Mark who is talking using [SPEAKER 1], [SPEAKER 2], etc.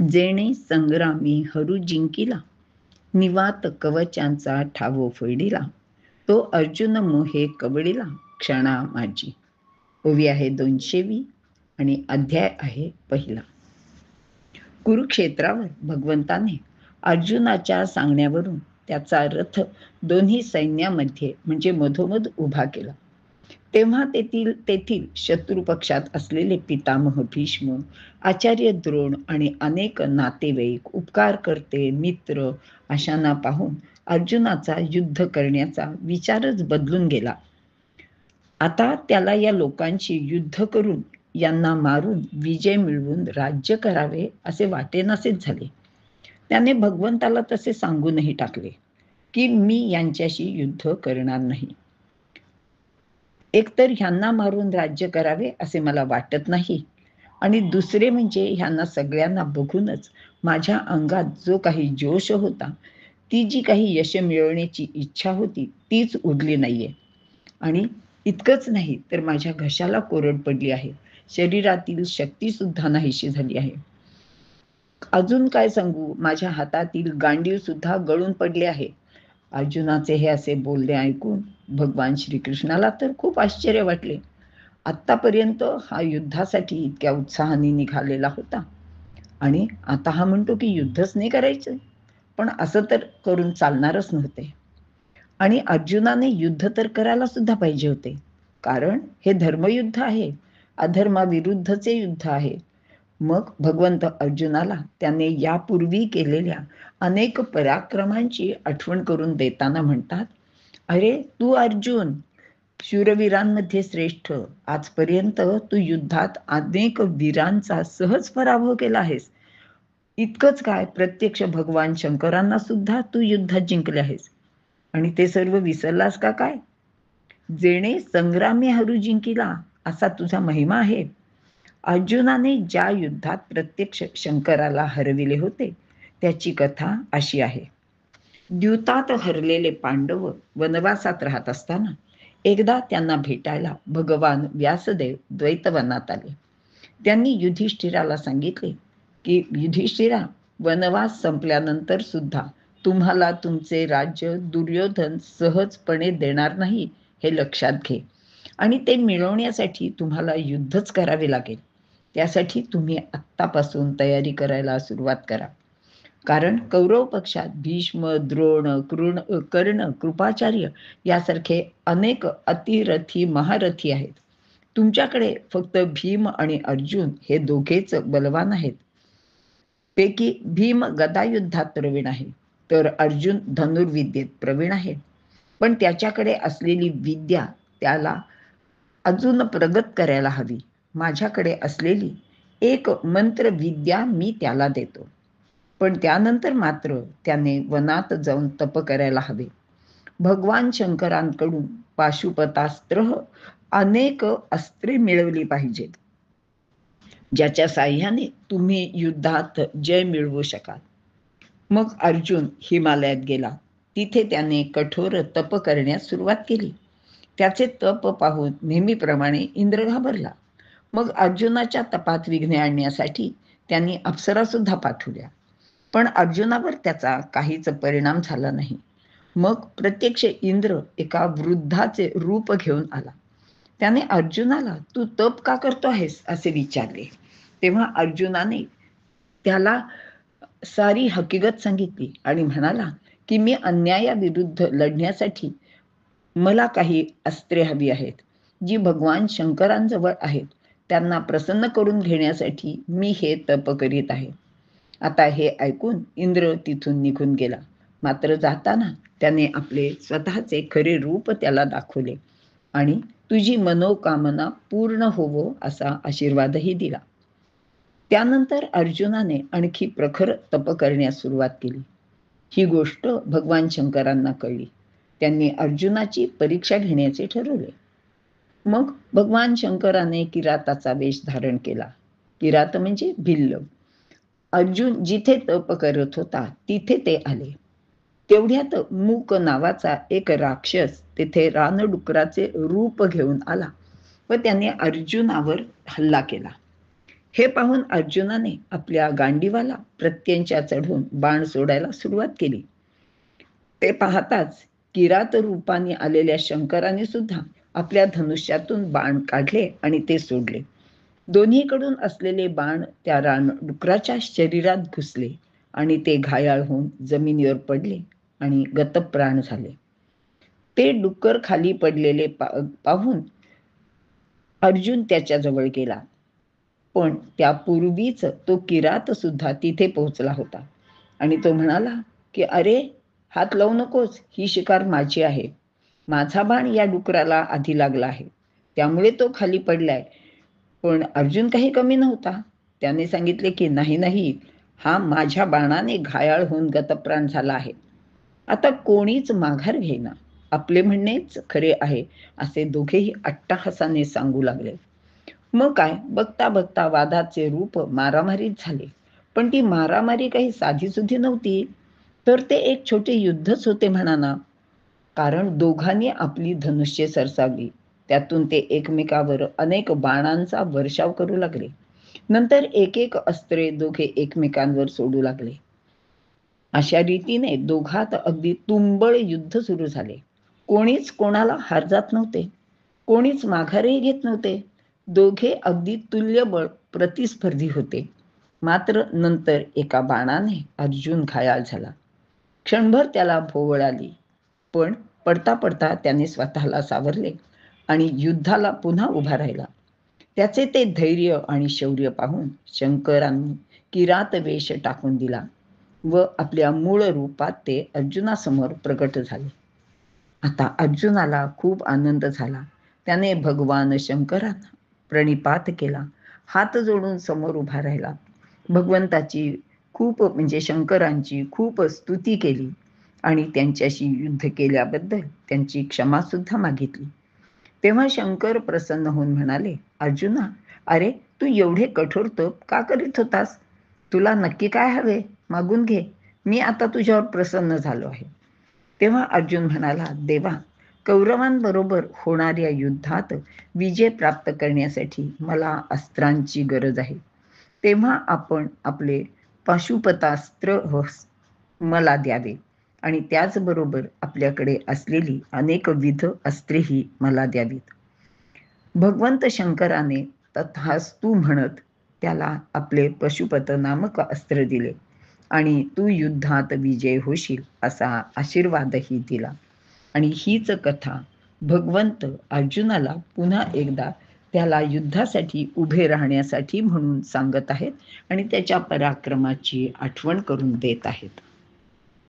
[SPEAKER 1] जेणे संग्रामी हरू जिंकिला, निवात कवचांचा ठावो फैडिला, तो अर्जुन मोहे कवडिला क्षणा माझी. ओवी आहे 220 आणि अध्याय आहे 1. कुरुक्षेत्रावर भगवंताने अर्जुनाच्या सांगण्यावरून त्याचा रथ दोन्ही सैन्यामध्ये म्हणजे मधोमध उभा केला. तेव्हा तेथील शत्रू पक्षात असलेले पितामह भीष्म, आचार्य द्रोण आणि अनेक नातेवाईक, उपकारकर्ते, मित्र अशांना पाहून अर्जुनाचा युद्ध करण्याचा विचारच बदलून गेला. आता त्याला या लोकांशी युद्ध करून यांना मारून विजय मिळवून राज्य करावे असे वाटेनासेच झाले. त्याने भगवंताला तसे सांगूनही टाकले की मी यांच्याशी युद्ध करणार नाही. एकतर ह्यांना मारून राज्य करावे असे मला वाटत नाही, आणि दुसरे म्हणजे ह्यांना सगळ्यांना बघूनच माझ्या अंगात जो काही जोश होता, ती जी काही यश मिळवण्याची इच्छा होती तीच उरली नाहीये. आणि इतकंच नाही तर माझ्या घशाला कोरड पडली आहे, शरीरातील शक्ती सुद्धा नाहीशी झाली आहे. अजून काय सांगू, माझ्या हातातील गांडीव सुद्धा गळून पडले आहे. अर्जुनाचे हे असे बोलणे ऐकून भगवान श्रीकृष्णाला तर खूप आश्चर्य वाटले. आत्तापर्यंत हा युद्धासाठी इतक्या उत्साहाने निघालेला होता आणि आता हा म्हणतो की युद्धच नाही करायचं. पण असं तर करून चालणारच नव्हते. आणि अर्जुनाने युद्ध तर करायला सुद्धा पाहिजे होते, कारण हे धर्मयुद्ध आहे, अधर्माविरुद्धचे युद्ध आहे. मग भगवंत अर्जुनाला त्याने यापूर्वी केलेल्या अनेक पराक्रमांची आठवण करून देताना म्हणतात, अरे तू अर्जुन, शूरवीरांमध्ये श्रेष्ठ, आजपर्यंत तू युद्धात अनेक वीरांचा सहज पराभव केला आहेस. इतकंच काय, प्रत्यक्ष भगवान शंकरांना सुद्धा तू युद्धात जिंकले आहेस. आणि ते सर्व विसरलास का काय? जेणे संग्रामी हरू जिंकिला असा तुझा महिमा आहे. अर्जुनाने ज्या युद्धात प्रत्यक्ष शंकराला हरविले होते त्याची कथा अशी आहे. द्यूतात हरलेले पांडव वनवासात राहत असताना एकदा त्यांना भेटायला भगवान व्यासदेव द्वैतवनात आले. त्यांनी युधिष्ठिराला सांगितले की युधिष्ठिरा, वनवास संपल्यानंतर सुद्धा तुम्हाला तुमचे राज्य दुर्योधन सहजपणे देणार नाही हे लक्षात घे, आणि ते मिळवण्यासाठी तुम्हाला युद्धच करावे लागेल. त्यासाठी तुम्ही आत्तापासून तयारी करायला सुरुवात करा. कारण कौरव पक्षात भीष्म, द्रोण, कर्ण, कृपाचार्य यासारखे अनेक अतिरथी महारथी आहेत. तुमच्याकडे फक्त भीम आणि अर्जुन हे दोघेच बलवान आहेत. पैकी भीम गदायुद्धात प्रवीण आहे, तर अर्जुन धनुर्विद्येत प्रवीण आहे. पण त्याच्याकडे असलेली विद्या त्याला अजून प्रगत करायला हवी. माझ्याकडे असलेली एक मंत्र विद्या मी त्याला देतो, पण त्यानंतर मात्र त्याने वनात जाऊन तप करायला हवे. भगवान शंकरांकडून पाशुपतास्त्र अनेक अस्त्रे मिळवली पाहिजेत, ज्याच्या साह्याने तुम्ही युद्धात जय मिळवू शकाल. मग अर्जुन हिमालयात गेला. तिथे त्याने कठोर तप करण्यास सुरुवात केली. त्याचे तप पाहून नेहमीप्रमाणे इंद्र घाबरला. मग अर्जुनाच्या तपात विघ्ने आणण्यासाठी त्यांनी अप्सरा सुद्धा पाठवल्या, पण अर्जुनावर त्याचा काहीच परिणाम झाला नाही. मग प्रत्यक्ष इंद्र एका वृद्धाचे रूप घेऊन आला. त्याने अर्जुनाला तू तप का करतो आहेस असे विचारले. तेव्हा अर्जुनाने त्याला सारी हकीकत सांगितली आणि म्हणाला की मी अन्यायाविरुद्ध लढण्यासाठी मला काही अस्त्रे हवी आहेत, जी भगवान शंकरांजवळ आहेत. त्यांना प्रसन्न करून घेण्यासाठी मी हे तप करीत आहे. आता हे ऐकून इंद्र तिथून निघून गेला. मात्र जाताना त्याने आपले स्वतःचे खरे रूप त्याला दाखवले आणि तुझी मनोकामना पूर्ण होवो असा आशीर्वादही दिला. त्यानंतर अर्जुनाने आणखी प्रखर तप करण्यास सुरुवात केली. ही गोष्ट भगवान शंकरांना कळली. त्यांनी अर्जुनाची परीक्षा घेण्याचे ठरवले. मग भगवान शंकराने किराताचा वेश धारण केला. किरात म्हणजे भिल्ल. अर्जुन जिथे तप करत होता तिथे ते आले. तेवढ्यात मूक नावाचा एक राक्षस तिथे रानडुकराचे रूप घेऊन आला व त्याने अर्जुनावर हल्ला केला. हे पाहून अर्जुनाने आपल्या गांडीवाला प्रत्यंच्या चढून बाण सोडायला सुरुवात केली. ते पाहताच किरात रूपाने आलेल्या शंकराने सुद्धा आपल्या धनुष्यातून बाण काढले आणि ते सोडले. दोन्हीकडून असलेले बाण त्या डुकराच्या शरीरात घुसले आणि ते घायाळ होऊन जमिनीवर पडले आणि गतप्राण झाले. ते डुक्कर खाली पडलेले पाहून अर्जुन त्याच्याजवळ गेला, पण त्यापूर्वीच तो किरात सुद्धा तिथे पोहोचला होता आणि तो म्हणाला की अरे, हात लावू नकोस, ही शिकार माझी आहे. माझा बाण या डुकराला आधी लागला आहे, त्यामुळे तो खाली पडलाय. पण अर्जुन काही कमी नव्हता. त्याने सांगितले की नाही नाही, हा माझ्या बाणाने घायाळ होऊन गतप्राण झाला आहे. आता कोणीच माघार घेईना. आपले म्हणणेच खरे आहे, असे दोघेही अट्टहासाने सांगू लागले. मग काय, बघता बघता वादाचे रूप मारामारीच झाले. पण ती मारामारी काही साधीसुधी नव्हती, तर ते एक छोटे युद्धच होते म्हणा ना. कारण दोघांनी आपली धनुष्ये सरसावली. त्यातून ते एकमेकावर अनेक बाणांचा वर्षाव करू लागले. नंतर एक एक अस्त्रे दोघे एकमेकांवर सोडू लागले. अशा रीतीने दोघात अगदी तुंबळ युद्ध सुरू झाले. कोणीच कोणाला हार जात नव्हते, कोणीच माघारही घेत नव्हते. दोघे अगदी तुल्यबळ प्रतिस्पर्धी होते. मात्र नंतर एका बाणाने अर्जुन घायाळ झाला. क्षणभर त्याला भोवळ आली, पण पडता पडता त्याने स्वतःला सावरले आणि युद्धाला पुन्हा उभा राहिला. त्याचे ते धैर्य आणि शौर्य पाहून शंकरांनी किरात वेश टाकून दिला व आपल्या मूळ रूपात ते अर्जुनासमोर प्रकट झाले. आता अर्जुनाला खूप आनंद झाला. त्याने भगवान शंकरांना प्रणिपात केला, हात जोडून समोर उभा राहिला. भगवंताची म्हणजे शंकरांची खूप स्तुती केली आणि त्यांच्याशी युद्ध केल्याबद्दल त्यांची क्षमा सुद्धा मागितली. तेव्हा शंकर प्रसन्न होऊन म्हणाले, अर्जुना, अरे, तू एवढे कठोर तप का करीत होतास? तुला नक्की काय हवे, मागून घे. मी आता तुझ्यावर प्रसन्न झालो आहे. तेव्हा अर्जुन म्हणाला, देवा, कौरवांबरोबर होणाऱ्या युद्धात विजय प्राप्त करण्यासाठी मला अस्त्रांची गरज आहे. तेव्हा आपण आपले पाशुपतास्त्र मला द्यावे आणि त्याचबरोबर आपल्याकडे असलेली अनेकविध अस्त्रेही मला द्यावीत. भगवंत शंकराने तथास्तु म्हणत त्याला आपले पशुपत नामक अस्त्र दिले आणि तू युद्धात विजय होशील असा आशीर्वादही दिला. आणि हीच कथा भगवंत अर्जुनाला पुन्हा एकदा त्याला युद्धासाठी उभे राहण्यासाठी म्हणून सांगत आहेत आणि त्याच्या पराक्रमाची आठवण करून देत आहेत.